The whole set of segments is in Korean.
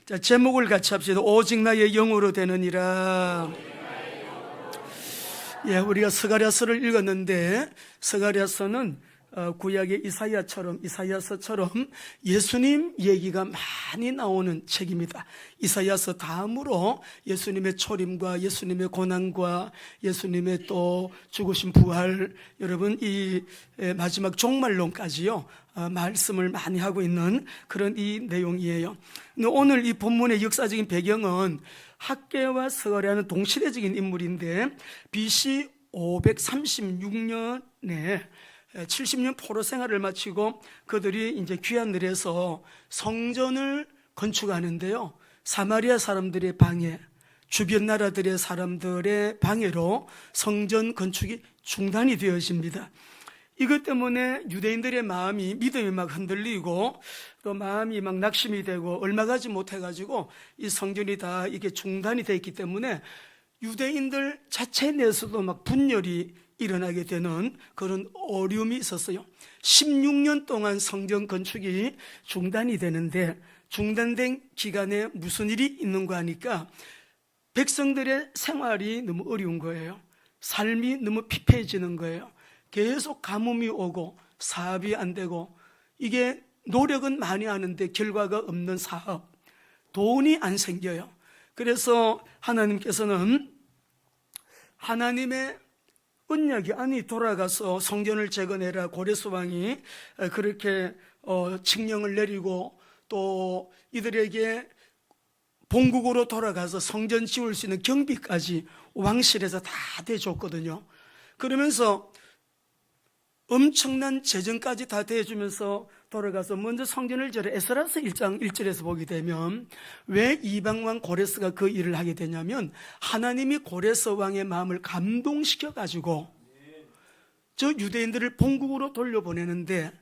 자, 제목을 같이 합시다. 오직 나의 영으로 되느니라. 예, 우리가 스가랴서를 읽었는데 스가랴서는 구약의 이사야서처럼 예수님 얘기가 많이 나오는 책입니다. 이사야서 다음으로 예수님의 초림과 예수님의 고난과 예수님의 또 죽으신 부활, 여러분 이 마지막 종말론까지요 말씀을 많이 하고 있는 그런 이 내용이에요. 근데 오늘 이 본문의 역사적인 배경은 학개와 스가랴는 동시대적인 인물인데 BC 536년에 70년 포로 생활을 마치고 그들이 이제 귀한 들에서 성전을 건축하는데요, 사마리아 사람들의 방해, 주변 나라들의 사람들의 방해로 성전 건축이 중단이 되어집니다. 이것 때문에 유대인들의 마음이, 믿음이 막 흔들리고 또 마음이 막 낙심이 되고 얼마 가지 못해가지고 이 성전이 다 이게 중단이 되어 있기 때문에 유대인들 자체 내에서도 막 분열이 일어나게 되는 그런 어려움이 있었어요. 16년 동안 성전 건축이 중단이 되는데 중단된 기간에 무슨 일이 있는가 하니까 백성들의 생활이 너무 어려운 거예요. 삶이 너무 피폐해지는 거예요. 계속 가뭄이 오고 사업이 안 되고, 이게 노력은 많이 하는데 결과가 없는 사업, 돈이 안 생겨요. 그래서 하나님께서는 하나님의 언약이 아니 돌아가서 성전을 재건해라, 고레스 왕이 그렇게 칙령을 내리고 또 이들에게 본국으로 돌아가서 성전 지을 수 있는 경비까지 왕실에서 다 대줬거든요. 그러면서 엄청난 재정까지 다 대해주면서 돌아가서 먼저 성전을 지으라. 에스라서 1장 1절에서 보게 되면 왜 이방왕 고레스가 그 일을 하게 되냐면 하나님이 고레스 왕의 마음을 감동시켜가지고 저 유대인들을 본국으로 돌려보내는데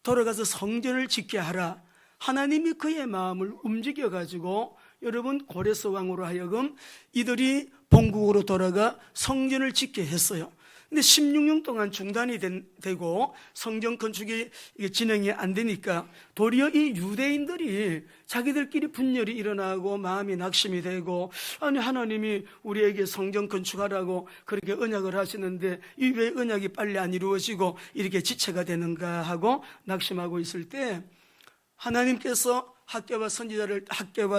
돌아가서 성전을 짓게 하라. 하나님이 그의 마음을 움직여가지고 여러분 고레스 왕으로 하여금 이들이 본국으로 돌아가 성전을 짓게 했어요. 근데 16년 동안 중단이 되고 성전 건축이 진행이 안 되니까 도리어 이 유대인들이 자기들끼리 분열이 일어나고 마음이 낙심이 되고, 아니 하나님이 우리에게 성전 건축하라고 그렇게 언약을 하시는데 이 왜 언약이 빨리 안 이루어지고 이렇게 지체가 되는가 하고 낙심하고 있을 때 하나님께서 학개와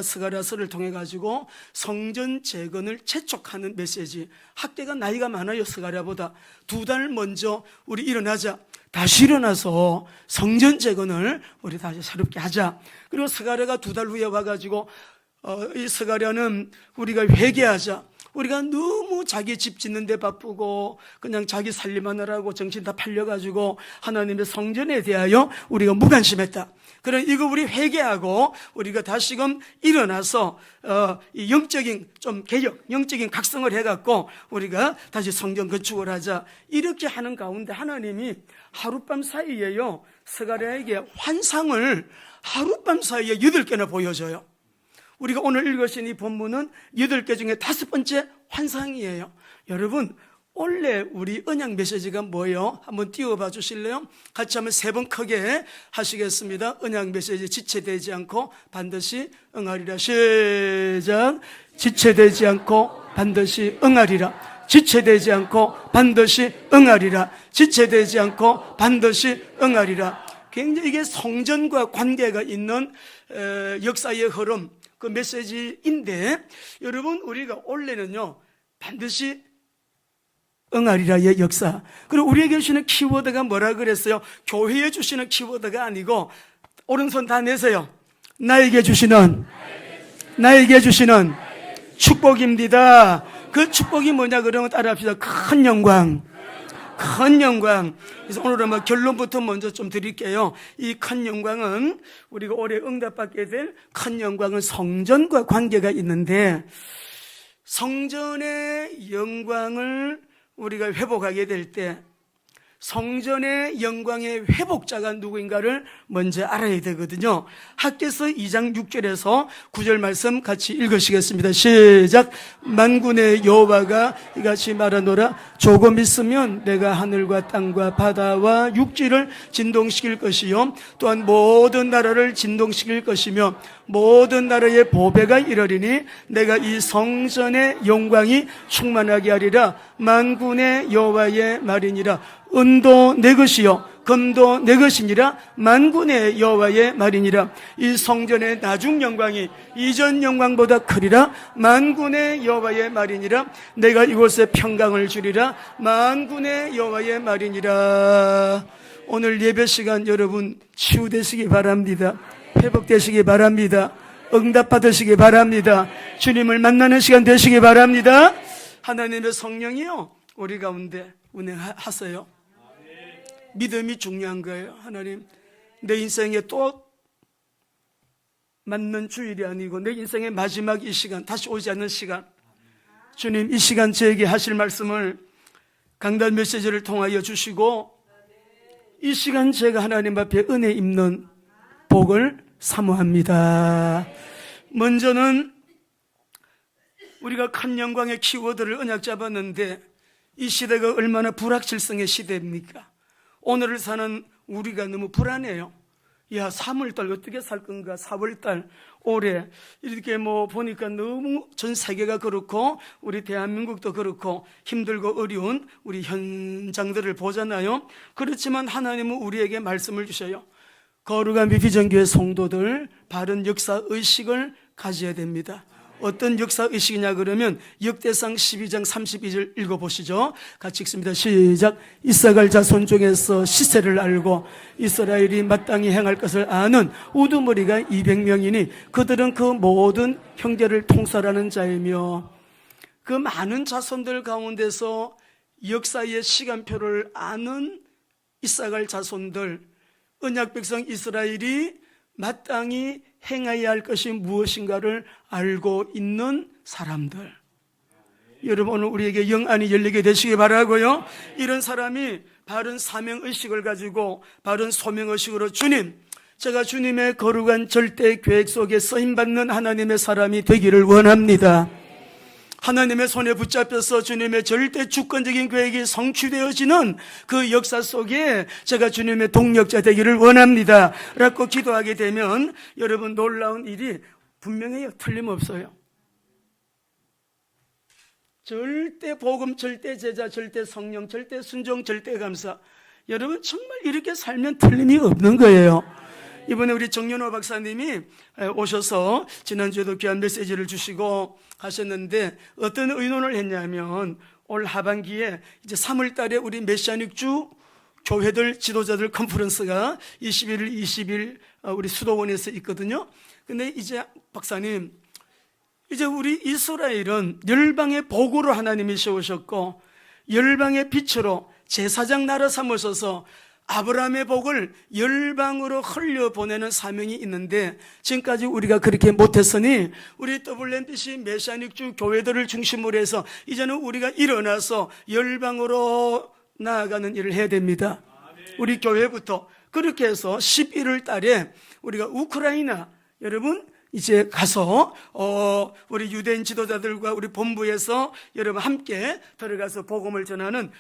스가랴서를 통해 가지고 성전 재건을 재촉하는 메시지. 학개가 나이가 많아요. 스가랴보다 2달 먼저 우리 일어나자, 다시 일어나서 성전 재건을 우리 다시 새롭게 하자. 그리고 스가랴가 2달 후에 와가지고 이 스가랴는 우리가 회개하자, 우리가 너무 자기 집 짓는 데 바쁘고 그냥 자기 살림하느라고 정신 다 팔려가지고 하나님의 성전에 대하여 우리가 무관심했다. 그럼 이거 우리 회개하고 우리가 다시금 일어나서 이 영적인 좀 개혁, 영적인 각성을 해갖고 우리가 다시 성전 건축을 하자. 이렇게 하는 가운데 하나님이 하룻밤 사이에요 스가랴에게 환상을 하룻밤 사이에 8개나 보여줘요. 우리가 오늘 읽으신 이 본문은 8개 중에 5번째 환상이에요. 여러분, 원래 우리 언약 메시지가 뭐예요? 한번 띄워봐 주실래요? 같이 한번 3번 크게 하시겠습니다. 언약 메시지, 지체되지 않고 반드시 응하리라. 시작. 지체되지 않고 반드시 응하리라. 지체되지 않고 반드시 응하리라. 지체되지 않고 반드시 응하리라. 굉장히 이게 성전과 관계가 있는 역사의 흐름, 그 메시지인데, 여러분 우리가 원래는요 반드시 응하리라의 역사. 그리고 우리에게 주시는 키워드가 뭐라 그랬어요? 교회에 주시는 키워드가 아니고, 오른손 다 내세요. 나에게 주시는 축복입니다. 그 축복이 뭐냐 그러면 따라합시다. 큰 영광. 그래서 오늘은 결론부터 먼저 좀 드릴게요. 이 큰 영광은, 우리가 올해 응답받게 될 큰 영광은 성전과 관계가 있는데, 성전의 영광을 우리가 회복하게 될 때 성전의 영광의 회복자가 누구인가를 먼저 알아야 되거든요. 학개서 2장 6절에서 9절 말씀 같이 읽으시겠습니다. 시작. 만군의 여호와가 이같이 말하노라. 조금 있으면 내가 하늘과 땅과 바다와 육지를 진동시킬 것이요 또한 모든 나라를 진동시킬 것이며 모든 나라의 보배가 이르리니 내가 이 성전의 영광이 충만하게 하리라. 만군의 여호와의 말이니라. 은도 내 것이요 금도 내 것이니라. 만군의 여호와의 말이니라. 이 성전의 나중 영광이 이전 영광보다 크리라. 만군의 여호와의 말이니라. 내가 이곳에 평강을 주리라. 만군의 여호와의 말이니라. 오늘 예배 시간 여러분 치유되시기 바랍니다. 회복되시기 바랍니다. 응답 받으시기 바랍니다. 주님을 만나는 시간 되시기 바랍니다. 하나님의 성령이요 우리 가운데 운행하세요. 믿음이 중요한 거예요. 하나님, 내 인생에 또 맞는 주일이 아니고 내 인생의 마지막 이 시간, 다시 오지 않는 시간, 주님 이 시간 저에게 하실 말씀을 강단 메시지를 통하여 주시고 이 시간 제가 하나님 앞에 은혜 입는 복을 사모합니다. 먼저는 우리가 큰 영광의 키워드를 언약 잡았는데 이 시대가 얼마나 불확실성의 시대입니까? 오늘을 사는 우리가 너무 불안해요. 야, 3월달 어떻게 살 건가? 4월달 올해 이렇게 보니까 너무 전 세계가 그렇고 우리 대한민국도 그렇고 힘들고 어려운 우리 현장들을 보잖아요. 그렇지만 하나님은 우리에게 말씀을 주셔요. 거룩한 비전교회 성도들 바른 역사의식을 가져야 됩니다. 어떤 역사의식이냐 그러면 역대상 12장 32절 읽어보시죠. 같이 읽습니다. 시작. 이사갈 자손 중에서 시세를 알고 이스라엘이 마땅히 행할 것을 아는 우두머리가 200명이니 그들은 그 모든 형제를 통솔하는 자이며 그 많은 자손들 가운데서 역사의 시간표를 아는 이사갈 자손들, 언약 백성 이스라엘이 마땅히 행해야 할 것이 무엇인가를 알고 있는 사람들. 여러분 오늘 우리에게 영안이 열리게 되시기 바라고요. 이런 사람이 바른 사명의식을 가지고 바른 소명의식으로 주님, 제가 주님의 거룩한 절대 계획 속에 쓰임받는 하나님의 사람이 되기를 원합니다. 하나님의 손에 붙잡혀서 주님의 절대 주권적인 계획이 성취되어지는 그 역사 속에 제가 주님의 동력자 되기를 원합니다 라고 기도하게 되면 여러분 놀라운 일이 분명해요. 틀림없어요. 절대 복음, 절대 제자, 절대 성령, 절대 순종, 절대 감사. 여러분 정말 이렇게 살면 틀림이 없는 거예요. 이번에 우리 정연호 박사님이 오셔서 지난주에도 귀한 메시지를 주시고 하셨는데 어떤 의논을 했냐면 올 하반기에 이제 3월 달에 우리 메시아닉주 교회들 지도자들 컨퍼런스가 21일, 20일 우리 수도원에서 있거든요. 근데 이제 박사님, 이제 우리 이스라엘은 열방의 복으로 하나님이 세우셨고 열방의 빛으로 제사장 나라 삼으셔서 아브라함의 복을 열방으로 흘려보내는 사명이 있는데 지금까지 우리가 그렇게 못했으니 우리 WMBC 메시아닉주 교회들을 중심으로 해서 이제는 우리가 일어나서 열방으로 나아가는 일을 해야 됩니다. 우리 교회부터 그렇게 해서 11월 달에 우리가 우크라이나 여러분 이제 가서 우리 유대인 지도자들과 우리 본부에서 여러분 함께 들어가서 복음을 전하는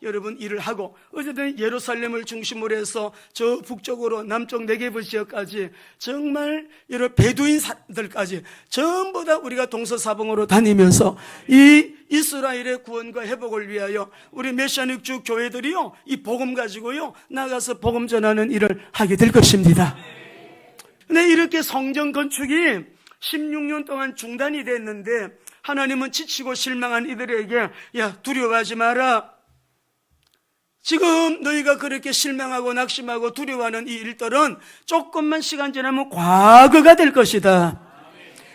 여러분 일을 하고 어쨌든 예루살렘을 중심으로 해서 저 북쪽으로 남쪽 네게브 지역까지 정말 여러 베두인들까지 전부 다 우리가 동서사방으로 다니면서 이 이스라엘의 구원과 회복을 위하여 우리 메시아닉주 교회들이요 이 복음 가지고요 나가서 복음 전하는 일을 하게 될 것입니다. 근데 이렇게 성전 건축이 16년 동안 중단이 됐는데 하나님은 지치고 실망한 이들에게 야 두려워하지 마라. 지금 너희가 그렇게 실망하고 낙심하고 두려워하는 이 일들은 조금만 시간 지나면 과거가 될 것이다.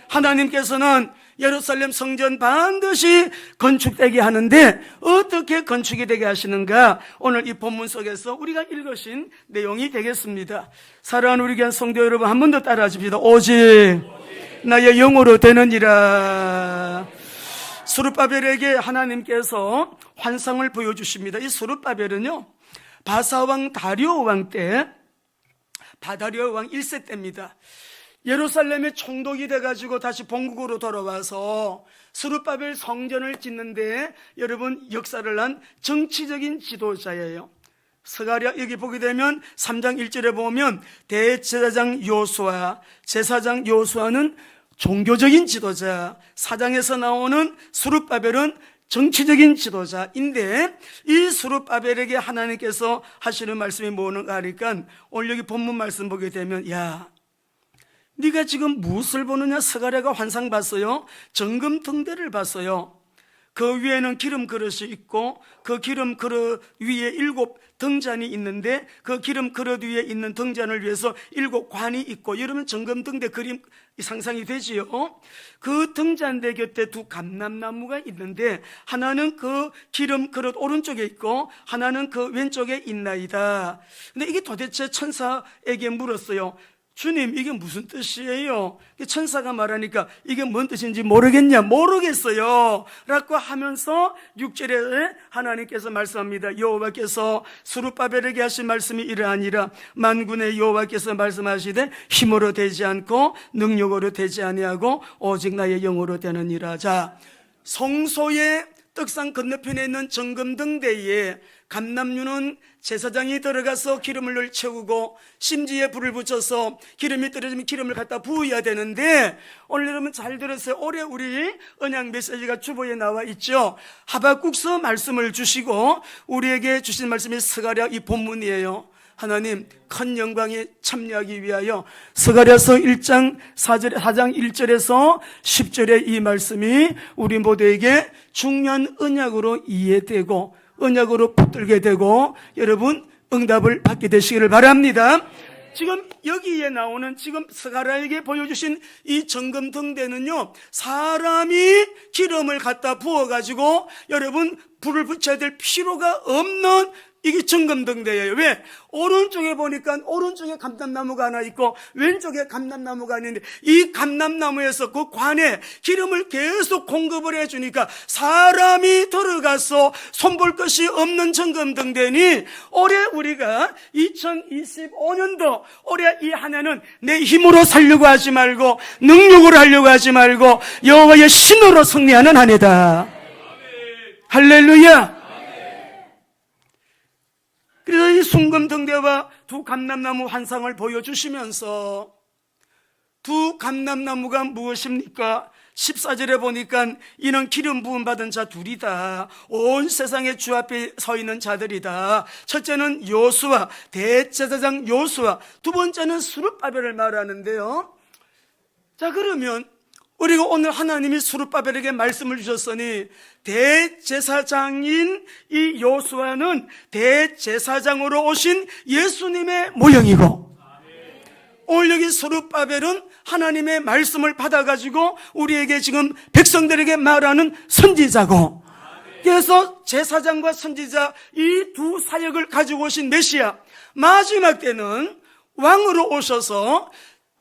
하나님께서는 예루살렘 성전 반드시 건축되게 하는데 어떻게 건축이 되게 하시는가 오늘 이 본문 속에서 우리가 읽으신 내용이 되겠습니다. 사랑하는 우리 귀한 성도 여러분 한 번 더 따라하 십시다. 오직 나의 영으로 되느니라. 스룹바벨에게 하나님께서 환상을 보여주십니다. 이 스룹바벨은요 바사왕 다리오 왕 때 바다리오 왕 1세 때입니다. 예루살렘에 총독이 돼가지고 다시 본국으로 돌아와서 스룹바벨 성전을 짓는데 여러분 역사를 한 정치적인 지도자예요. 스가랴 여기 보게 되면 3장 1절에 보면 대제사장 요수아, 제사장 요수아는 종교적인 지도자, 4장에서 나오는 스룹바벨은 정치적인 지도자인데, 이 스룹바벨에게 하나님께서 하시는 말씀이 뭐는가 하니까 오늘 여기 본문 말씀 보게 되면, 야, 네가 지금 무엇을 보느냐? 스가랴가 환상 봤어요. 정금 등대를 봤어요. 그 위에는 기름 그릇이 있고 그 기름 그릇 위에 7 등잔이 있는데 그 기름 그릇 위에 있는 등잔을 위해서 7 관이 있고, 여러분 정금 등대 그림 상상이 되지요? 그 등잔대 곁에 2 감람나무가 있는데 하나는 그 기름 그릇 오른쪽에 있고 하나는 그 왼쪽에 있나이다. 근데 이게 도대체 천사에게 물었어요. 주님, 이게 무슨 뜻이에요? 천사가 말하니까 이게 뭔 뜻인지 모르겠냐? 모르겠어요 라고 하면서 6절에 하나님께서 말씀합니다. 여호와께서 스룹바벨에게 하신 말씀이 이러하니라. 만군의 여호와께서 말씀하시되 힘으로 되지 않고 능력으로 되지 아니하고 오직 나의 영으로 되느니라. 자, 성소의 떡상 건너편에 있는 정금등대에 감람류는 제사장이 들어가서 기름을 채우고 심지에 불을 붙여서 기름이 떨어지면 기름을 갖다 부어야 되는데, 오늘 여러분 잘 들었어요. 올해 우리 언약 메시지가 주보에 나와 있죠. 하박국서 말씀을 주시고 우리에게 주신 말씀이 스가랴 이 본문이에요. 하나님 큰 영광에 참여하기 위하여 스가랴서 1장 4장 1절에서 10절의 이 말씀이 우리 모두에게 중요한 언약으로 이해되고 언약으로 붙들게 되고 여러분 응답을 받게 되시기를 바랍니다. 지금 여기에 나오는 지금 스가랴에게 보여주신 이 정금 등대는요, 사람이 기름을 갖다 부어가지고 여러분 불을 붙여야 될 필요가 없는 이게 정금등대예요. 왜? 오른쪽에 보니까 오른쪽에 감람나무가 하나 있고 왼쪽에 감람나무가 있는데, 이 감람나무에서 그 관에 기름을 계속 공급을 해주니까 사람이 들어가서 손볼 것이 없는 정금등대니, 올해 우리가 2025년도 올해 이 한 해는 내 힘으로 살려고 하지 말고 능력으로 하려고 하지 말고 여호와의 신으로 승리하는 한 해다. 할렐루야. 그래서 이 순금등대와 2 감람나무 환상을 보여주시면서, 2 감람나무가 무엇입니까? 14절에 보니까 이는 기름 부음 받은 자 2이다. 온 세상의 주 앞에 서 있는 자들이다. 첫째는 요수아, 대제사장 요수아, 2번째는 스룹바벨을 말하는데요. 자, 그러면 우리가 오늘 하나님이 스룹바벨에게 말씀을 주셨으니 대제사장인 이 요수아는 대제사장으로 오신 예수님의 모형이고, 오늘 여기 스룹바벨은 하나님의 말씀을 받아가지고 우리에게 지금 백성들에게 말하는 선지자고, 그래서 제사장과 선지자 이 2 사역을 가지고 오신 메시아, 마지막 때는 왕으로 오셔서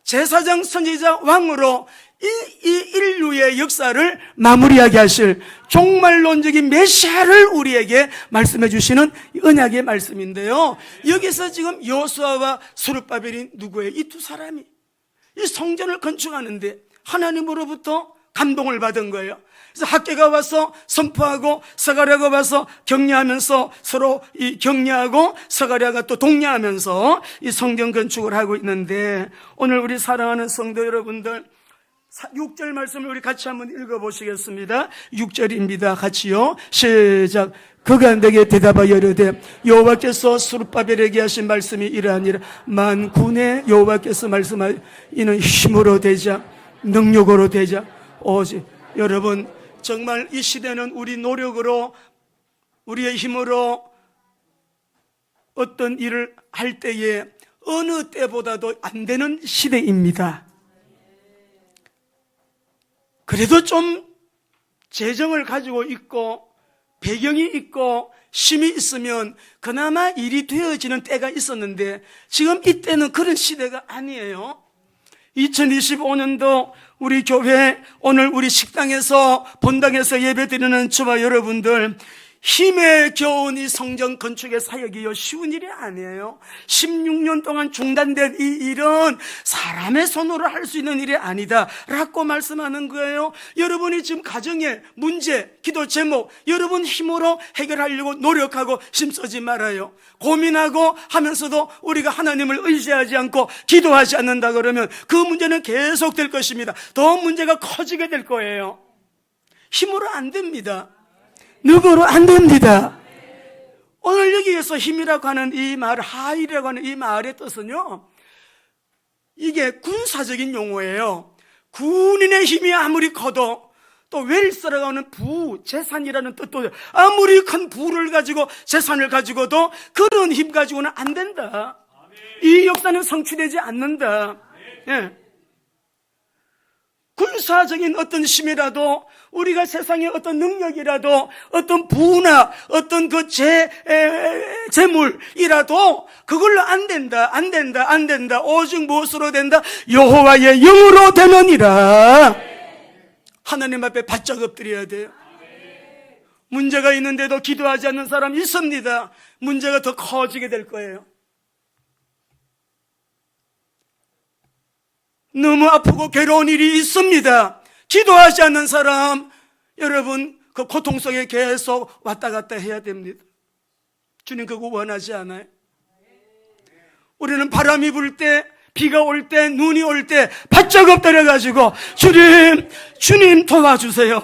제사장, 선지자, 왕으로 이 인류의 역사를 마무리하게 하실 종말론적인 메시아를 우리에게 말씀해 주시는 언약의 말씀인데요, 여기서 지금 요수아와 스룹바벨이 누구예요? 이 2 사람이 이 성전을 건축하는데 하나님으로부터 감동을 받은 거예요. 그래서 학개가 와서 선포하고 스가랴가 와서 격려하면서 서로 이 격려하고 스가랴가 또 독려하면서 이 성전 건축을 하고 있는데, 오늘 우리 사랑하는 성도 여러분들, 6절 말씀을 우리 같이 한번 읽어보시겠습니다. 6절입니다. 같이요. 시작. 그가 내게 대답하여 이르되 여호와께서 스룹바벨에게 하신 말씀이 이러하니라. 만군의 여호와께서 말씀하여 이는 힘으로 되자 능력으로 되자 오직. 여러분 정말 이 시대는 우리 노력으로 우리의 힘으로 어떤 일을 할 때에 어느 때보다도 안 되는 시대입니다. 그래도 좀 재정을 가지고 있고 배경이 있고 힘이 있으면 그나마 일이 되어지는 때가 있었는데, 지금 이때는 그런 시대가 아니에요. 2025년도 우리 교회 오늘 우리 식당에서 본당에서 예배드리는 저와 여러분들, 힘에 겨운 이 성전 건축의 사역이요 쉬운 일이 아니에요. 16년 동안 중단된 이 일은 사람의 손으로 할 수 있는 일이 아니다 라고 말씀하는 거예요. 여러분이 지금 가정의 문제, 기도 제목 여러분 힘으로 해결하려고 노력하고 힘쓰지 말아요. 고민하고 하면서도 우리가 하나님을 의지하지 않고 기도하지 않는다 그러면 그 문제는 계속될 것입니다. 더 문제가 커지게 될 거예요. 힘으로 안 됩니다. 누구로 안 됩니다. 오늘 여기에서 힘이라고 하는 이 말, 하이라고 하는 이 말의 뜻은요, 이게 군사적인 용어예요. 군인의 힘이 아무리 커도 또 웰스라고 하는 부, 재산이라는 뜻도 아무리 큰 부를 가지고 재산을 가지고도 그런 힘 가지고는 안 된다. 이 역사는 성취되지 않는다. 예. 군사적인 어떤 힘이라도 우리가 세상의 어떤 능력이라도 어떤 부나 어떤 그 재물이라도 그걸로 안 된다. 오직 무엇으로 된다? 여호와의 영으로 되느니라. 하나님 앞에 바짝 엎드려야 돼요. 문제가 있는데도 기도하지 않는 사람이 있습니다. 문제가 더 커지게 될 거예요. 너무 아프고 괴로운 일이 있습니다. 기도하지 않는 사람, 여러분 그 고통 속에 계속 왔다 갔다 해야 됩니다. 주님 그거 원하지 않아요? 우리는 바람이 불 때, 비가 올 때, 눈이 올 때 바짝 엎드려가지고 주님 도와주세요.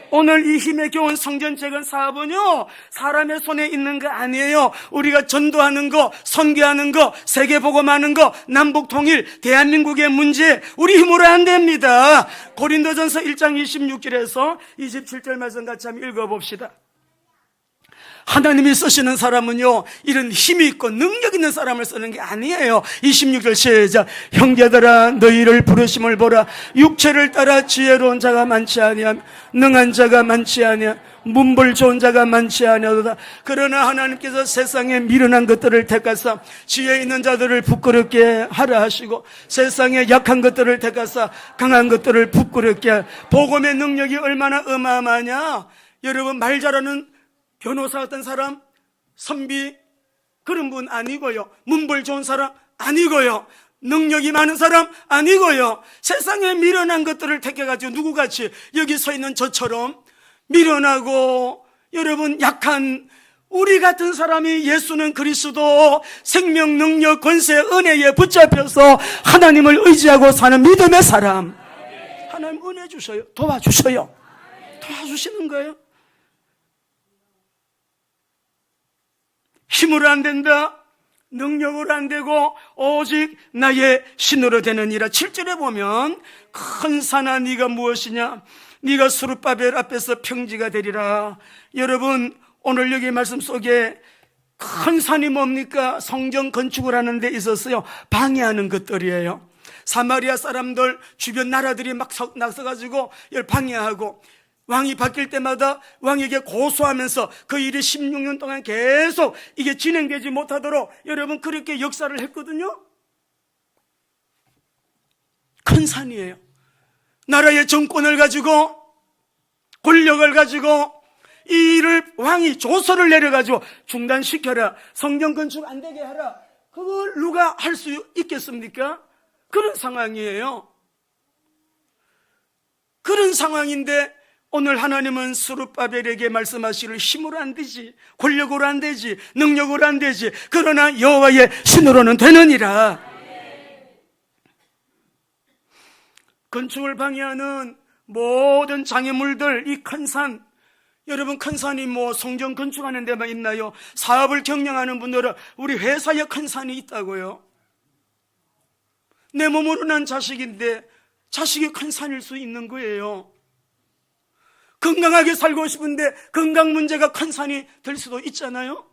오늘 이 힘에 겨운 성전재건 사업은요 사람의 손에 있는 거 아니에요. 우리가 전도하는 거, 선교하는 거, 세계복음하는 거, 남북통일, 대한민국의 문제 우리 힘으로 안 됩니다. 고린도전서 1장 26절에서 27절 말씀 같이 한번 읽어봅시다. 하나님이 쓰시는 사람은요 이런 힘이 있고 능력 있는 사람을 쓰는 게 아니에요. 26절 시작. 형제들아 너희를 부르심을 보라. 육체를 따라 지혜로운 자가 많지 아니하며 능한 자가 많지 아니하며 문벌 좋은 자가 많지 아니하도다. 그러나 하나님께서 세상에 미련한 것들을 택하사 지혜 있는 자들을 부끄럽게 하라 하시고 세상에 약한 것들을 택하사 강한 것들을 부끄럽게 하라. 복음의 능력이 얼마나 어마어마하냐. 여러분 말 잘하는 변호사 같은 사람, 선비 그런 분 아니고요. 문벌 좋은 사람 아니고요. 능력이 많은 사람 아니고요. 세상에 미련한 것들을 택해가지고 누구같이 여기 서 있는 저처럼 미련하고 여러분 약한 우리 같은 사람이 예수는 그리스도 생명 능력 권세 은혜에 붙잡혀서 하나님을 의지하고 사는 믿음의 사람. 하나님 은혜 주셔요. 도와주셔요. 도와주시는 거예요. 힘으로 안 된다. 능력으로 안 되고 오직 나의 신으로 되느니라. 7절에 보면 큰 산아 네가 무엇이냐. 네가 스룹바벨 앞에서 평지가 되리라. 여러분 오늘 여기 말씀 속에 큰 산이 뭡니까? 성전 건축을 하는 데 있었어요. 방해하는 것들이에요. 사마리아 사람들 주변 나라들이 막 나서가지고 이걸 방해하고 왕이 바뀔 때마다 왕에게 고소하면서 그 일이 16년 동안 계속 이게 진행되지 못하도록 여러분 그렇게 역사를 했거든요. 큰 산이에요. 나라의 정권을 가지고 권력을 가지고 이 일을 왕이 조서를 내려가지고 중단시켜라. 성전 건축 안 되게 하라. 그걸 누가 할 수 있겠습니까? 그런 상황이에요. 그런 상황인데 오늘 하나님은 스룹바벨에게 말씀하시기를 힘으로 안 되지, 권력으로 안 되지, 능력으로 안 되지, 그러나 여호와의 신으로는 되느니라. 건축을 방해하는 모든 장애물들, 이 큰 산, 여러분 큰 산이 뭐 성전 건축하는 데만 있나요? 사업을 경영하는 분들은 우리 회사에 큰 산이 있다고요. 내 몸으로 난 자식인데 자식이 큰 산일 수 있는 거예요. 건강하게 살고 싶은데 건강 문제가 큰 산이 될 수도 있잖아요.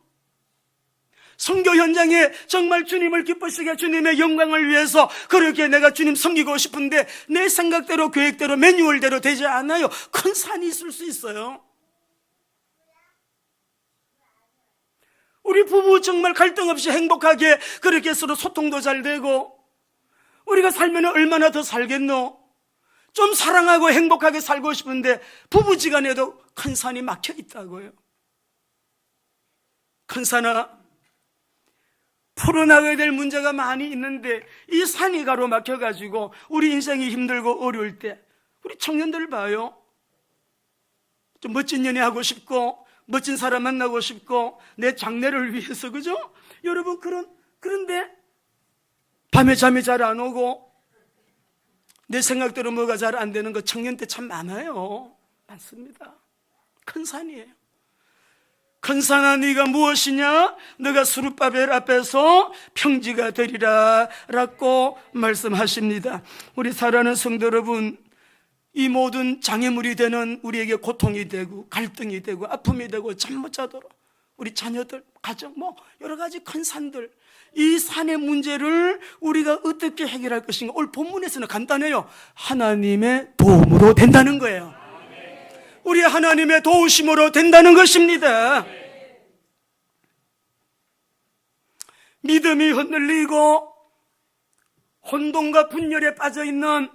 선교 현장에 정말 주님을 기쁘시게 주님의 영광을 위해서 그렇게 내가 주님 섬기고 싶은데 내 생각대로 계획대로 매뉴얼대로 되지 않아요. 큰 산이 있을 수 있어요. 우리 부부 정말 갈등 없이 행복하게 그렇게 서로 소통도 잘 되고 우리가 살면 얼마나 더 살겠노? 좀 사랑하고 행복하게 살고 싶은데 부부지간에도 큰 산이 막혀 있다고요. 큰 산아, 풀어나가야 될 문제가 많이 있는데 이 산이 가로막혀가지고 우리 인생이 힘들고 어려울 때 우리 청년들 봐요. 좀 멋진 연애하고 싶고 멋진 사람 만나고 싶고 내 장래를 위해서, 그죠? 여러분, 그런데 밤에 잠이 잘 안 오고 내 생각대로 뭐가 잘 안 되는 거 청년 때 참 많아요. 많습니다. 큰 산이에요. 큰 산아, 네가 무엇이냐? 너가 스룹바벨 앞에서 평지가 되리라 라고 말씀하십니다. 우리 사랑하는 성도 여러분, 이 모든 장애물이 되는 우리에게 고통이 되고 갈등이 되고 아픔이 되고 잠 못 자도록 우리 자녀들, 가정, 여러 가지 큰 산들, 이 산의 문제를 우리가 어떻게 해결할 것인가? 오늘 본문에서는 간단해요. 하나님의 도움으로 된다는 거예요. 우리 하나님의 도우심으로 된다는 것입니다. 믿음이 흔들리고 혼돈과 분열에 빠져있는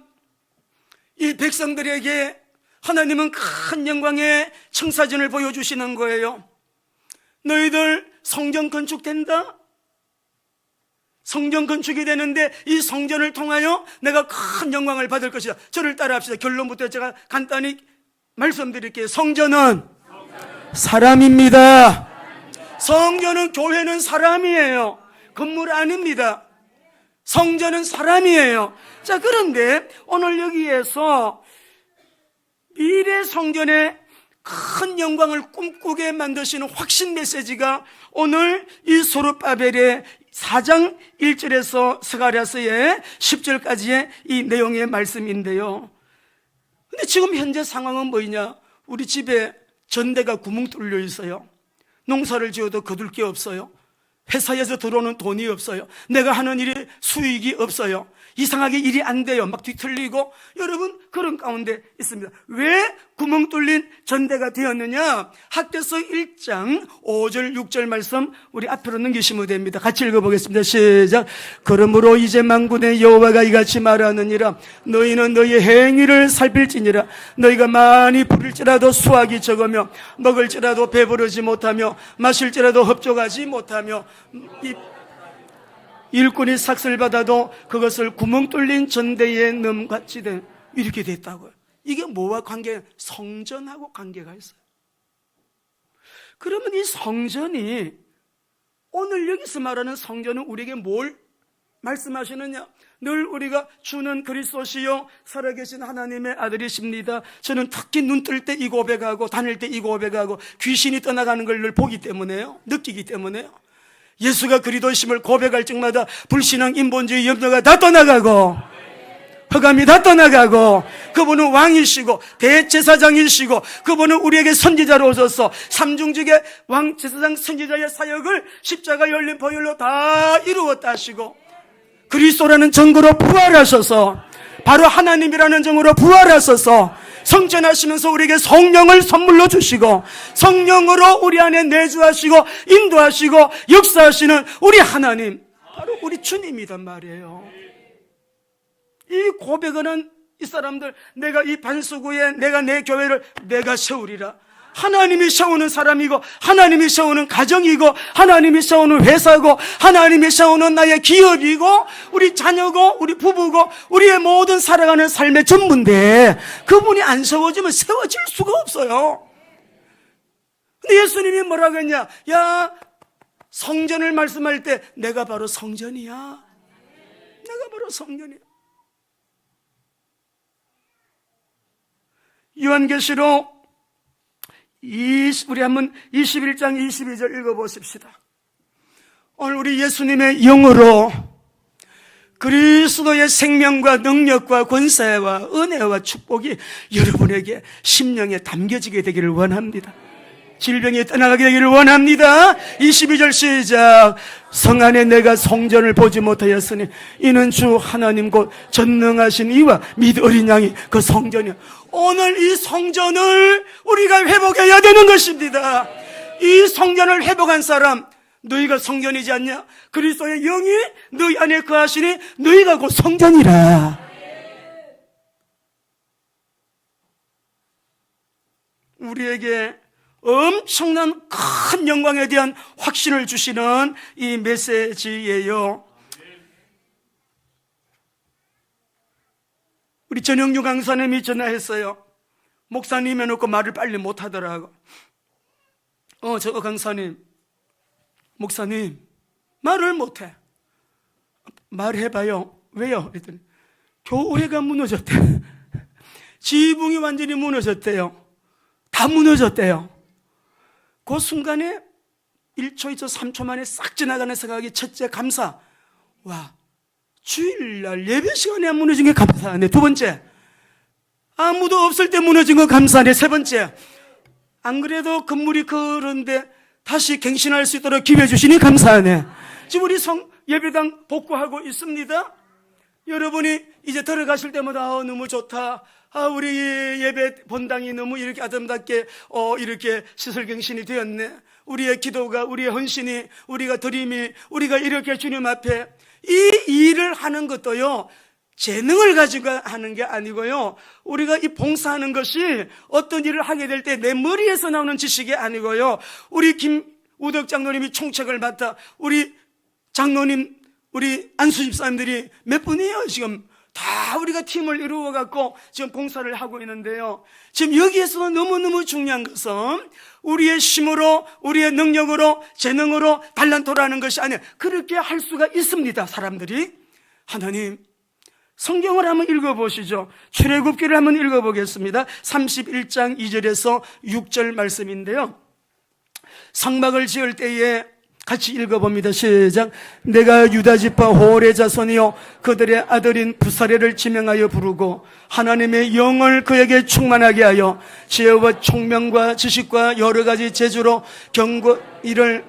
이 백성들에게 하나님은 큰 영광의 청사진을 보여주시는 거예요. 너희들 성전 건축된다? 성전 건축이 되는데 이 성전을 통하여 내가 큰 영광을 받을 것이다. 저를 따라합시다. 결론부터 제가 간단히 말씀드릴게요. 성전은 사람입니다. 성전은, 교회는 사람이에요. 건물 아닙니다. 성전은 사람이에요. 자, 그런데 오늘 여기에서 미래 성전의 큰 영광을 꿈꾸게 만드시는 확신 메시지가 오늘 이 소르바벨의 4장 1절에서 스가랴서의 10절까지의 이 내용의 말씀인데요. 근데 지금 현재 상황은 뭐냐? 우리 집에 전대가 구멍 뚫려 있어요. 농사를 지어도 거둘 게 없어요. 회사에서 들어오는 돈이 없어요. 내가 하는 일이 수익이 없어요. 이상하게 일이 안 돼요. 막 뒤틀리고. 여러분, 그런 가운데 있습니다. 왜 구멍 뚫린 전대가 되었느냐? 학개서 1장 5절 6절 말씀 우리 앞으로 넘기시면 됩니다. 같이 읽어보겠습니다. 시작. 그러므로 이제 만군의 여호와가 이같이 말하느니라. 너희는 너희의 행위를 살필지니라. 너희가 많이 부릴지라도 수확이 적으며 먹을지라도 배부르지 못하며 마실지라도 흡족하지 못하며 일꾼이 삭슬 받아도 그것을 구멍 뚫린 전대에 넘같이 된, 이렇게 됐다고요. 이게 뭐와 관계? 성전하고 관계가 있어요. 그러면 이 성전이, 오늘 여기서 말하는 성전은 우리에게 뭘 말씀하시느냐? 늘 우리가 주는 그리스도시요 살아계신 하나님의 아들이십니다. 저는 특히 눈 뜰 때 이 고백하고 다닐 때 이 고백하고 귀신이 떠나가는 걸 늘 보기 때문에요. 느끼기 때문에요. 예수가 그리스도심을 고백할 적마다 불신앙, 인본주의, 염려가 다 떠나가고 흑암이 다 떠나가고 그분은 왕이시고 대제사장이시고 그분은 우리에게 선지자로 오셔서 삼중직의 왕, 제사장, 선지자의 사역을 십자가 열린 보혈로 다 이루었다 하시고 그리스도라는 증거로 부활하셔서 바로 하나님이라는 증거로 부활하셔서 성전하시면서 우리에게 성령을 선물로 주시고 성령으로 우리 안에 내주하시고 인도하시고 역사하시는 우리 하나님, 바로 우리 주님이란 말이에요. 이 고백하는 이 사람들, 내가 이 반수구에 내가 내 교회를 내가 세우리라. 하나님이 세우는 사람이고 하나님이 세우는 가정이고 하나님이 세우는 회사고 하나님이 세우는 나의 기업이고 우리 자녀고 우리 부부고 우리의 모든 살아가는 삶의 전부인데 그분이 안 세워지면 세워질 수가 없어요. 근데 예수님이 뭐라고 했냐? 야, 성전을 말씀할 때 내가 바로 성전이야. 내가 바로 성전이야. 요한계시록 우리 한번 21장 22절 읽어보십시다. 오늘 우리 예수님의 영으로 그리스도의 생명과 능력과 권세와 은혜와 축복이 여러분에게 심령에 담겨지게 되기를 원합니다. 질병이 떠나가게 되기를 원합니다. 22절 시작. 성 안에 내가 성전을 보지 못하였으니 이는 주 하나님 곧 전능하신 이와 및 어린 양이 그 성전이야. 오늘 이 성전을 우리가 회복해야 되는 것입니다. 이 성전을 회복한 사람, 너희가 성전이지 않냐? 그리스도의 영이 너희 안에 거하시니 너희가 곧 성전이라. 우리에게 엄청난 큰 영광에 대한 확신을 주시는 이 메시지예요. 우리 전영주 강사님이 전화했어요. 목사님 해놓고 말을 빨리 못하더라고. 저 강사님, 목사님 말을 못해. 말해봐요. 왜요? 그랬더니 교회가 무너졌대. 지붕이 완전히 무너졌대요. 다 무너졌대요. 그 순간에 1초, 2초, 3초 만에 싹 지나가는 생각이 첫째 감사. 와, 주일날 예배 시간에 무너진 게 감사하네. 두 번째, 아무도 없을 때 무너진 거 감사하네. 세 번째, 안 그래도 건물이 그런데 다시 갱신할 수 있도록 기회 주시니 감사하네. 지금 우리 예배당 복구하고 있습니다. 여러분이 이제 들어가실 때마다 너무 좋다. 우리 예배 본당이 너무 이렇게 아름답게 이렇게 시설갱신이 되었네. 우리의 기도가, 우리의 헌신이, 우리가 드림이, 우리가 이렇게 주님 앞에 이 일을 하는 것도요, 재능을 가지고 하는 게 아니고요, 우리가 이 봉사하는 것이 어떤 일을 하게 될 때 내 머리에서 나오는 지식이 아니고요, 우리 김우덕 장로님이 총책을 맡아 우리 장로님, 우리 안수 집사님들이 몇 분이에요? 지금 다 우리가 팀을 이루어 갖고 지금 봉사를 하고 있는데요, 지금 여기에서 너무너무 중요한 것은 우리의 힘으로, 우리의 능력으로, 재능으로 달란토라는 것이 아니에요. 그렇게 할 수가 있습니다. 사람들이. 하나님, 성경을 한번 읽어보시죠. 출애굽기를 한번 읽어보겠습니다. 31장 2절에서 6절 말씀인데요, 성막을 지을 때에 같이 읽어봅니다. 시작. 내가 유다지파 호울의 자손이요 그들의 아들인 부사레를 지명하여 부르고 하나님의 영을 그에게 충만하게 하여 지혜와 총명과 지식과 여러 가지 재주로 경고 이를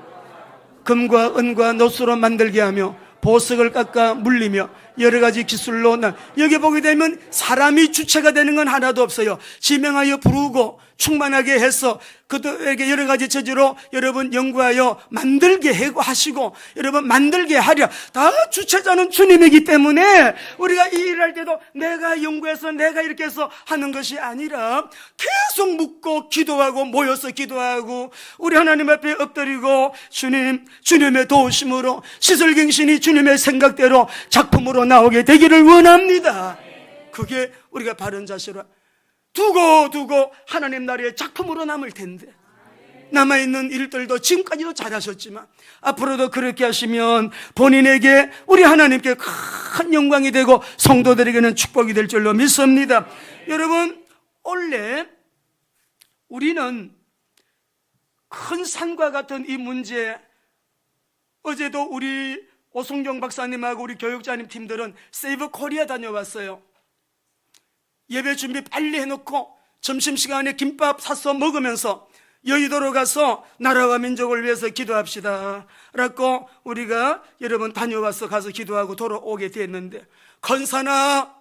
금과 은과 노수로 만들게 하며 보석을 깎아 물리며 여러 가지 기술로 여기 보게 되면 사람이 주체가 되는 건 하나도 없어요. 지명하여 부르고 충만하게 해서 그들에게 여러 가지 재주로 여러분 연구하여 만들게 하시고 여러분 만들게 하려. 다 주체자는 주님이기 때문에 우리가 이 일을 할 때도 내가 연구해서 내가 이렇게 해서 하는 것이 아니라 계속 묻고 기도하고 모여서 기도하고 우리 하나님 앞에 엎드리고 주님의 도우심으로 시설갱신이 주님의 생각대로 작품으로 나오게 되기를 원합니다. 그게 우리가 바른 자세로 두고 하나님 나라의 작품으로 남을 텐데, 남아있는 일들도 지금까지도 잘하셨지만 앞으로도 그렇게 하시면 본인에게 우리 하나님께 큰 영광이 되고 성도들에게는 축복이 될 줄로 믿습니다. 여러분, 원래 우리는 큰 산과 같은 이 문제, 어제도 우리 오성경 박사님하고 우리 교육자님 팀들은 세이브 코리아 다녀왔어요. 예배 준비 빨리 해놓고 점심시간에 김밥 사서 먹으면서 여의도로 가서 나라와 민족을 위해서 기도합시다 라고 우리가 여러분 다녀와서 가서 기도하고 돌아오게 됐는데, 건사나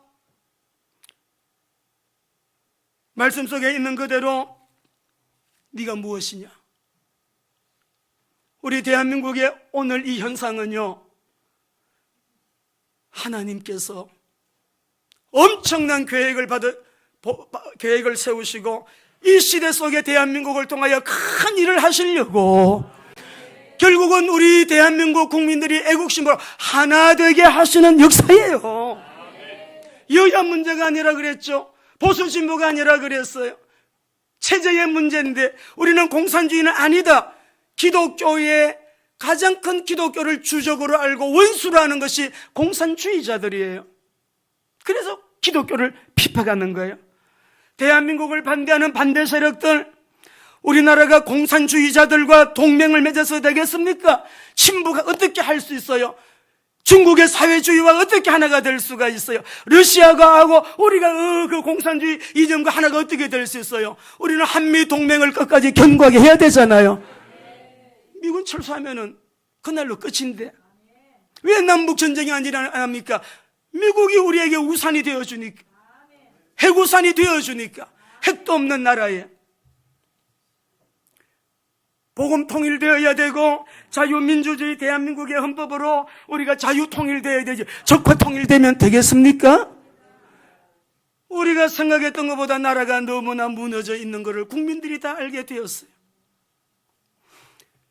말씀 속에 있는 그대로 네가 무엇이냐? 우리 대한민국의 오늘 이 현상은요, 하나님께서 엄청난 계획을 세우시고 이 시대 속에 대한민국을 통하여 큰 일을 하시려고 결국은 우리 대한민국 국민들이 애국심으로 하나 되게 하시는 역사예요. 여야 문제가 아니라 그랬죠. 보수 진보가 아니라 그랬어요. 체제의 문제인데 우리는 공산주의는 아니다. 기독교의 가장 큰 기독교를 주적으로 알고 원수로 하는 것이 공산주의자들이에요. 그래서 기독교를 비판하는 거예요. 대한민국을 반대하는 반대 세력들, 우리나라가 공산주의자들과 동맹을 맺어서 되겠습니까? 친부가 어떻게 할 수 있어요? 중국의 사회주의와 어떻게 하나가 될 수가 있어요? 러시아가 하고 우리가 그 공산주의 이념과 하나가 어떻게 될 수 있어요? 우리는 한미 동맹을 끝까지 견고하게 해야 되잖아요. 미군 철수하면은 그날로 끝인데 왜 남북 전쟁이 아니랍니까? 미국이 우리에게 우산이 되어주니까, 핵우산이 되어주니까, 핵도 없는 나라에 복음 통일되어야 되고 자유민주주의 대한민국의 헌법으로 우리가 자유통일되어야 되지. 적화 통일되면 되겠습니까? 우리가 생각했던 것보다 나라가 너무나 무너져 있는 것을 국민들이 다 알게 되었어요.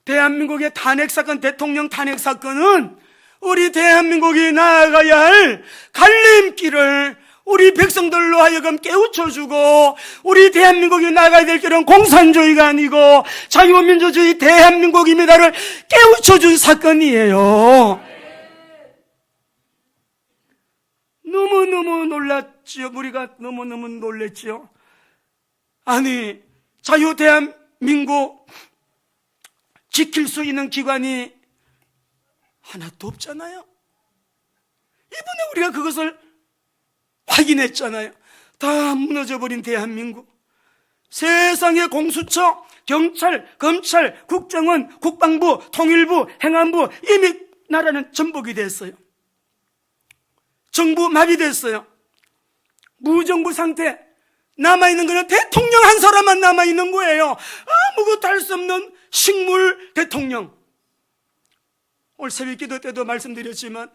대한민국의 탄핵 사건, 대통령 탄핵 사건은 우리 대한민국이 나아가야 할 갈림길을 우리 백성들로 하여금 깨우쳐주고, 우리 대한민국이 나가야 될 길은 공산주의가 아니고 자유민주주의 대한민국입니다를 깨우쳐준 사건이에요. 너무너무 놀랐지요. 우리가 너무너무 놀랬지요. 아니, 자유 대한민국 지킬 수 있는 기관이 하나도 없잖아요. 이번에 우리가 그것을 확인했잖아요. 다 무너져버린 대한민국. 세상의 공수처, 경찰, 검찰, 국정원, 국방부, 통일부, 행안부, 이미 나라는 전복이 됐어요. 정부 마비됐어요. 무정부 상태. 남아있는 것은 대통령 한 사람만 남아있는 거예요. 아무것도 할 수 없는 식물 대통령. 오늘 새벽 기도 때도 말씀드렸지만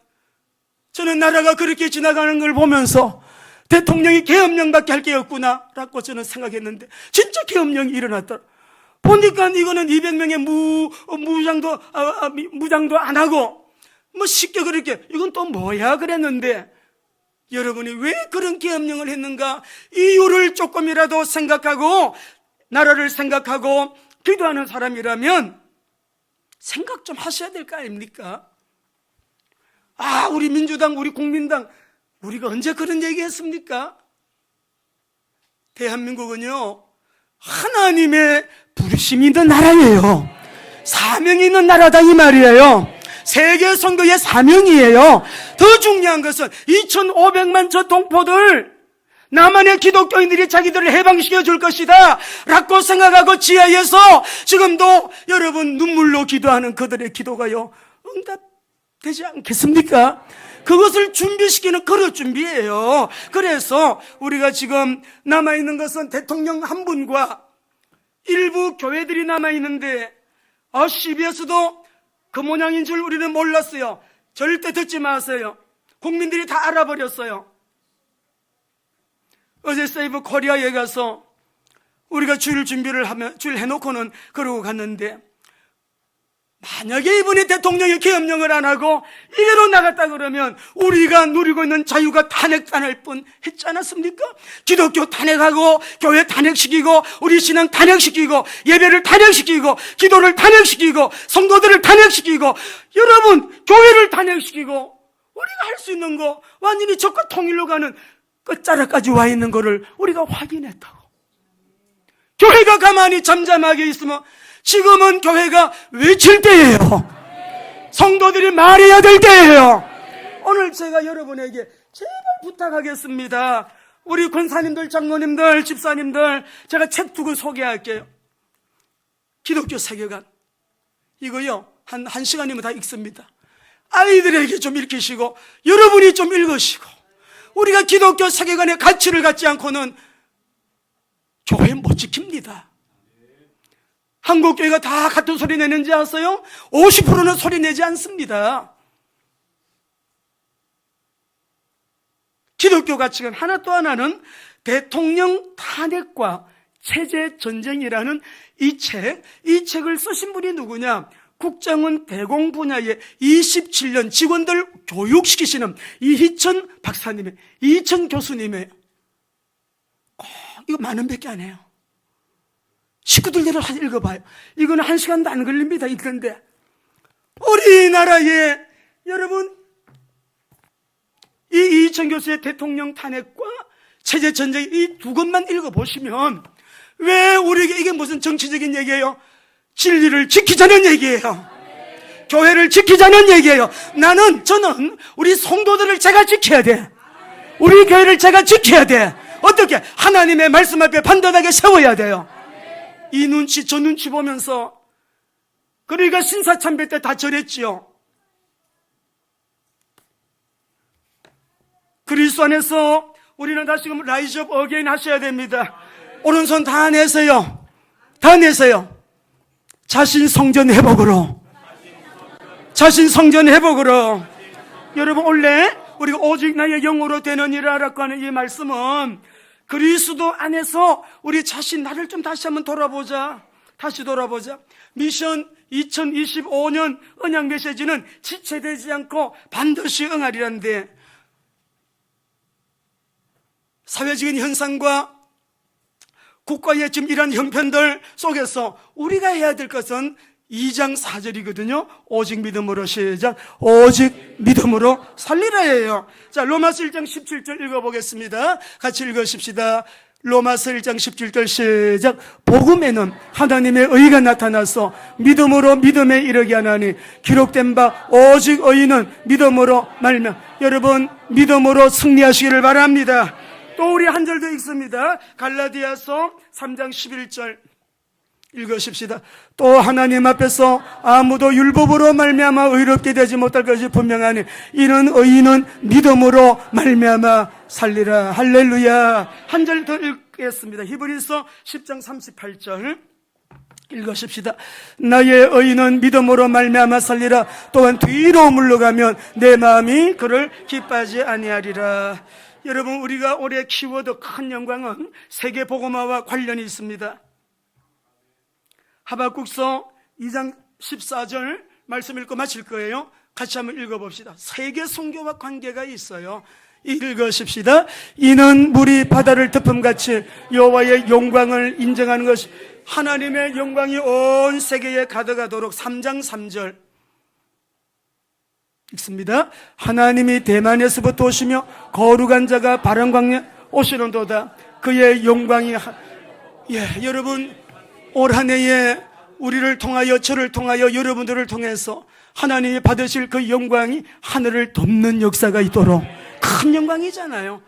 저는 나라가 그렇게 지나가는 걸 보면서 대통령이 계엄령밖에 할 게 없구나 라고 저는 생각했는데 진짜 계엄령이 일어났더라. 보니까 이거는 200명의 무장도 안 하고 뭐 쉽게 그렇게 이건 또 뭐야 그랬는데, 여러분이 왜 그런 계엄령을 했는가 이유를 조금이라도 생각하고 나라를 생각하고 기도하는 사람이라면 생각 좀 하셔야 될 거 아닙니까? 우리 민주당, 우리 국민당, 우리가 언제 그런 얘기 했습니까? 대한민국은요, 하나님의 부르심이 있는 나라예요. 사명이 있는 나라다 이 말이에요. 세계 선교의 사명이에요. 더 중요한 것은 2,500만 저 동포들, 남한의 기독교인들이 자기들을 해방시켜 줄 것이다 라고 생각하고 지하에서 지금도 여러분 눈물로 기도하는 그들의 기도가요 응답되지 않겠습니까? 그것을 준비시키는 그런 준비예요. 그래서 우리가 지금 남아있는 것은 대통령 한 분과 일부 교회들이 남아있는데 CBS도 그 모양인 줄 우리는 몰랐어요. 절대 듣지 마세요. 국민들이 다 알아버렸어요. 어제 세이브 코리아에 가서 우리가 줄 준비를 하면 줄 해놓고는 그러고 갔는데, 만약에 이번에 대통령이 계엄령을 안 하고 이대로 나갔다 그러면 우리가 누리고 있는 자유가 탄핵당할 뻔 했지 않았습니까? 기독교 탄핵하고 교회 탄핵시키고 우리 신앙 탄핵시키고 예배를 탄핵시키고 기도를 탄핵시키고 성도들을 탄핵시키고 여러분 교회를 탄핵시키고 우리가 할 수 있는 거 완전히 적과 통일로 가는 끝자락까지 와 있는 거를 우리가 확인했다고. 교회가 가만히 잠잠하게 있으면 지금은 교회가 외칠 때예요. 성도들이 말해야 될 때예요. 오늘 제가 여러분에게 제발 부탁하겠습니다. 우리 권사님들, 장로님들, 집사님들, 제가 책 두 권 소개할게요. 기독교 세계관. 이거요, 한 시간이면 다 읽습니다. 아이들에게 좀 읽히시고 여러분이 좀 읽으시고, 우리가 기독교 세계관의 가치를 갖지 않고는 교회 못 지킵니다. 한국 교회가 다 같은 소리 내는지 아세요? 50%는 소리 내지 않습니다. 기독교 가치관 하나 또 하나는 대통령 탄핵과 체제 전쟁이라는 이 책을 쓰신 분이 누구냐? 국정원 대공 분야의 27년 직원들 교육시키시는 이희천 박사님의, 이희천 교수님의, 이거 만 원밖에 안 해요. 식구들대로 읽어봐요. 이거는 1시간도 안 걸립니다. 읽던데. 우리나라에 여러분 이 이희천 교수의 대통령 탄핵과 체제 전쟁 이 두 권만 읽어보시면 왜 우리에게 이게 무슨 정치적인 얘기예요? 진리를 지키자는 얘기예요. 교회를 지키자는 얘기예요. 저는 우리 성도들을 제가 지켜야 돼. 우리 교회를 제가 지켜야 돼. 어떻게? 하나님의 말씀 앞에 반듯하게 세워야 돼요. 이 눈치 저 눈치 보면서, 그러니까 신사참배 때 다 저랬지요. 그리스도 안에서 우리는 다시금 라이즈 업 어게인 하셔야 됩니다. 오른손 다 내세요. 다 내세요. 자신 성전 회복으로. 자신 성전 회복으로. 여러분, 원래 우리가 오직 나의 영으로 되느니라라고 하는 이 말씀은 그리스도 안에서 우리 자신, 나를 좀 다시 한번 돌아보자. 다시 돌아보자. 미션 2025년 언약 메시지는 지체되지 않고 반드시 응하리란데, 사회적인 현상과 국가의 지금 이런 형편들 속에서 우리가 해야 될 것은 2장 4절이거든요. 오직 믿음으로, 시작. 오직 믿음으로 살리라예요. 자, 로마서 1장 17절 읽어보겠습니다. 같이 읽으십시다. 로마서 1장 17절 시작. 복음에는 하나님의 의가 나타나서 믿음으로 믿음에 이르게 하나니 기록된 바 오직 의인은 믿음으로 말며. 여러분, 믿음으로 승리하시기를 바랍니다. 또 우리 한 절 더 읽습니다. 갈라디아서 3장 11절 읽으십시다. 또 하나님 앞에서 아무도 율법으로 말미암아 의롭게 되지 못할 것이 분명하니 이는 의인은 믿음으로 말미암아 살리라. 할렐루야. 한 절 더 읽겠습니다. 히브리서 10장 38절 읽으십시다. 나의 의인은 믿음으로 말미암아 살리라. 또한 뒤로 물러가면 내 마음이 그를 기뻐하지 아니하리라. 여러분, 우리가 올해 키워드 큰 영광은 세계복음화와 관련이 있습니다. 하박국서 2장 14절 말씀 읽고 마칠 거예요. 같이 한번 읽어봅시다. 세계 선교와 관계가 있어요. 읽으십시다. 이는 물이 바다를 덮음같이 여호와의 영광을 인정하는 것이 하나님의 영광이 온 세계에 가득하도록. 3장 3절 읽습니다. 하나님이 대만에서부터 오시며 거룩한 자가 바람광에 오시는도다. 그의 영광이 여러분, 올 한 해에 우리를 통하여, 저를 통하여, 여러분들을 통해서 하나님이 받으실 그 영광이 하늘을 덮는 역사가 있도록. 큰 영광이잖아요.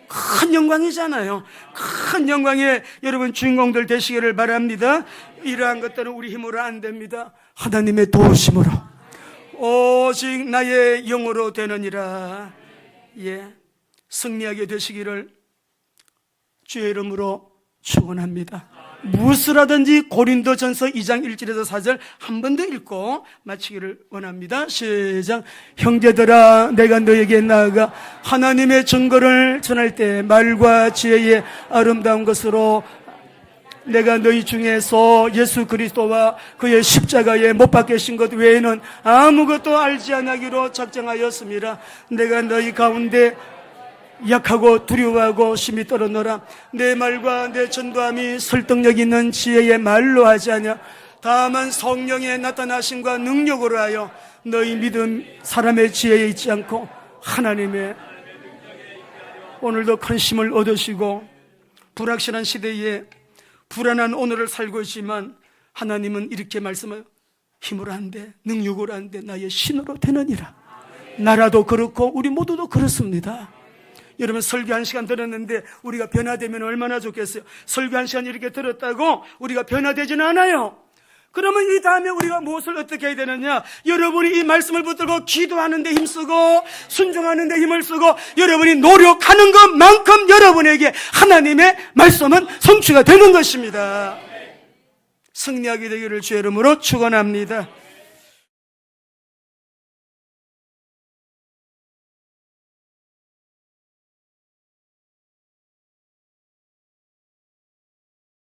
큰 영광이잖아요. 큰 영광의 여러분 주인공들 되시기를 바랍니다. 이러한 것들은 우리 힘으로 안 됩니다. 하나님의 도우심으로 오직 나의 영으로 되느니라. 승리하게 되시기를 주의 이름으로 축원합니다. 무엇을 하든지 고린도전서 2장 1절에서 4절 한 번 더 읽고 마치기를 원합니다. 시작. 형제들아, 내가 너에게 나아가 하나님의 증거를 전할 때 말과 지혜의 아름다운 것으로 내가 너희 중에서 예수 그리스도와 그의 십자가에 못 박히신 것 외에는 아무것도 알지 않기로 작정하였습니다. 내가 너희 가운데 약하고 두려워하고 심히 떨어노라. 내 말과 내 전도함이 설득력 있는 지혜의 말로 하지 않냐. 다만 성령의 나타나심과 능력으로 하여 너희 믿음 사람의 지혜에 있지 않고 하나님의. 오늘도 큰 힘을 얻으시고 불확실한 시대에 불안한 오늘을 살고 있지만 하나님은 이렇게 말씀해요. 힘으로 안 돼, 능력으로 안 돼, 나의 신으로 되느니라. 나라도 그렇고 우리 모두도 그렇습니다. 여러분, 설교 한 시간 들었는데 우리가 변화되면 얼마나 좋겠어요. 설교 한 시간 이렇게 들었다고 우리가 변화되지는 않아요. 그러면 이 다음에 우리가 무엇을 어떻게 해야 되느냐. 여러분이 이 말씀을 붙들고 기도하는 데 힘쓰고 순종하는 데 힘을 쓰고 여러분이 노력하는 것만큼 여러분에게 하나님의 말씀은 성취가 되는 것입니다. 승리하게 되기를 주의 이름으로 축원합니다.